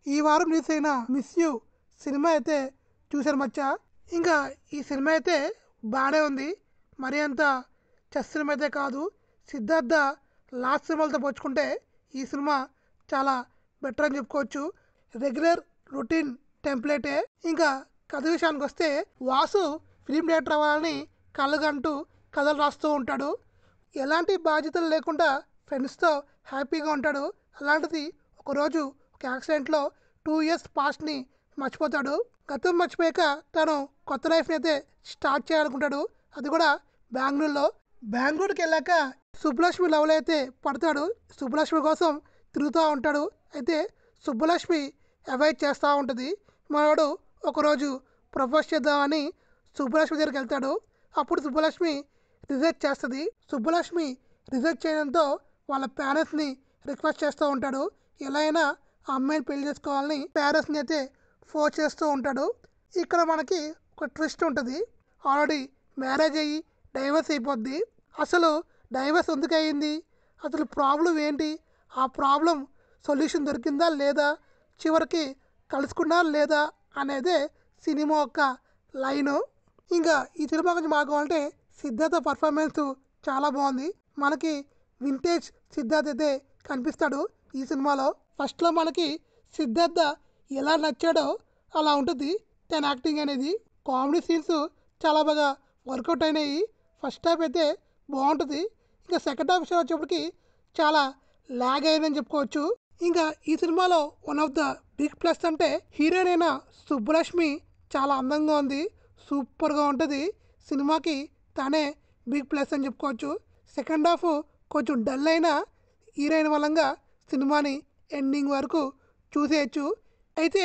ఈ వారం రిలీజ్ అయిన మిస్ యూ సినిమా అయితే చూశాను మచ్చా. ఇంకా ఈ సినిమా అయితే బాగానే ఉంది. మరి అంత చెస్ సినిమా అయితే కాదు. సిద్ధార్థ లాస్ట్ సినిమాలతో పోల్చుకుంటే ఈ సినిమా చాలా బెటర్ అని చెప్పుకోవచ్చు. రెగ్యులర్ రొటీన్ టెంప్లెటే. ఇంకా కథ విషయానికి వస్తే వాసు ఫిలిం డైరెక్టర్ అవ్వాలని కళ్ళగంటూ కథలు రాస్తూ ఉంటాడు. ఎలాంటి బాధ్యతలు లేకుండా ఫ్రెండ్స్తో హ్యాపీగా ఉంటాడు. అలాంటిది ఒకరోజు ఒక యాక్సిడెంట్లో 2 years పాస్ట్ని మర్చిపోతాడు. గతం మర్చిపోయాక తను కొత్త లైఫ్ని అయితే స్టార్ట్ చేయాలనుకుంటాడు. అది కూడా బెంగళూరులో. బెంగళూరుకి వెళ్ళాక సుబ్బలక్ష్మి లవ్లో అయితే పడతాడు. సుబ్బలక్ష్మి కోసం తిరుగుతూ ఉంటాడు. అయితే సుబ్బలక్ష్మి అవాయిడ్ చేస్తూ ఉంటుంది. మనవాడు ఒకరోజు ప్రపోజ్ చేద్దామని సుబ్బలక్ష్మి దగ్గరికి వెళ్తాడు. అప్పుడు సుబ్బలక్ష్మి రిజెక్ట్ చేస్తుంది. సుబ్బలక్ష్మి రిజెక్ట్ చేయడంతో వాళ్ళ పేరెంట్స్ని రిక్వెస్ట్ చేస్తూ ఉంటాడు. ఎలా అయినా ఆ అమ్మాయిని పెళ్లి చేసుకోవాలని పేరెంట్స్ని అయితే ఫోర్స్ చేస్తూ ఉంటాడు. ఇక్కడ మనకి ఒక ట్విస్ట్ ఉంటుంది. ఆల్రెడీ మ్యారేజ్ అయ్యి డైవర్స్ అయిపోద్ది. అసలు డైవర్స్ ఎందుకు అయ్యింది, అసలు ప్రాబ్లం ఏంటి, ఆ ప్రాబ్లం సొల్యూషన్ దొరికిందా లేదా, చివరికి కలుసుకున్నారా లేదా అనేదే సినిమా యొక్క లైను. ఇంకా ఈ సినిమా గురించి మాట్లాడాలంటే సిద్ధార్థ పర్ఫార్మెన్స్ చాలా బాగుంది. మనకి వింటేజ్ సిద్ధార్థ్ అయితే కనిపిస్తాడు ఈ సినిమాలో. ఫస్ట్లో మనకి సిద్ధార్థ ఎలా నచ్చాడో అలా ఉంటుంది తన యాక్టింగ్ అనేది. కామెడీ సీన్స్ చాలా బాగా వర్కౌట్ అయినాయి. ఫస్ట్ హాఫ్ అయితే బాగుంటుంది. ఇంకా సెకండ్ హాఫ్ విషయం వచ్చేప్పటికి చాలా ల్యాగ్ అయిందని చెప్పుకోవచ్చు. ఇంకా ఈ సినిమాలో one of the big plus అంటే హీరోయిన్ అయిన సుబ్బలక్ష్మి చాలా అందంగా ఉంది. సూపర్గా ఉంటుంది. సినిమాకి తనే బిగ్ ప్లస్ అని చెప్పుకోవచ్చు. సెకండ్ హాఫ్ కొంచెం డల్ అయినా హీరోయిన్ వలంగా సినిమాని ఎండింగ్ వరకు చూసేయచ్చు. అయితే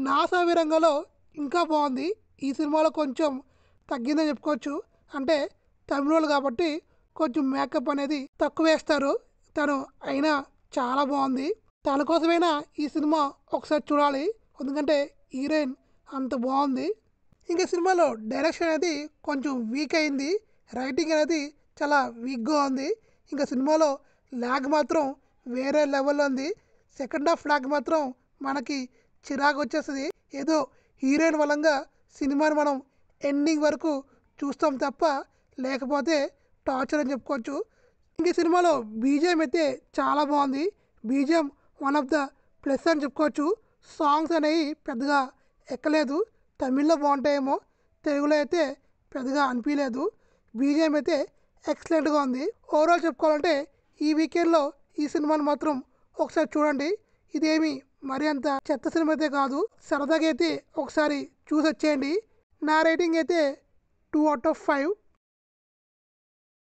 నా రంగంలో ఇంకా బాగుంది. ఈ సినిమాలో కొంచెం తగ్గిందని చెప్పుకోవచ్చు. అంటే తమిళోళ్ళు కాబట్టి కొంచెం మేకప్ అనేది తక్కువ వేస్తారు. తను అయినా చాలా బాగుంది. తన కోసమైనా ఈ సినిమా ఒకసారి చూడాలి. ఎందుకంటే హీరోయిన్ అంత బాగుంది. ఇంకా సినిమాలో డైరెక్షన్ అనేది కొంచెం వీక్ అయింది. రైటింగ్ అనేది చాలా వీక్గా ఉంది. ఇంకా సినిమాలో ల్యాగ్ మాత్రం వేరే లెవెల్లో ఉంది. సెకండ్ హాఫ్ ల్యాగ్ మాత్రం మనకి చిరాకు వచ్చేస్తుంది. ఏదో హీరోయిన్ వలంగా సినిమాని మనం ఎండింగ్ వరకు చూస్తాం తప్ప లేకపోతే టార్చర్ అని చెప్పుకోవచ్చు. ఇంక సినిమాలో బీజిఎం అయితే చాలా బాగుంది. BGM one of the plus అని చెప్పుకోవచ్చు. సాంగ్స్ అనేవి పెద్దగా ఎక్కలేదు. తమిళ్లో బాగుంటాయేమో, తెలుగులో అయితే పెద్దగా అనిపించలేదు. బీజిఎం అయితే ఎక్సలెంట్గా ఉంది. ఓవరాల్ చెప్పుకోవాలంటే ఈ వీకెండ్లో ఈ సినిమాని మాత్రం ఒకసారి చూడండి. ఇదేమి మరి అంత చెత్త సినిమా అయితే కాదు. సరదాగా అయితే ఒకసారి చూసి వచ్చేయండి. నా రేటింగ్ అయితే 2 out of 5.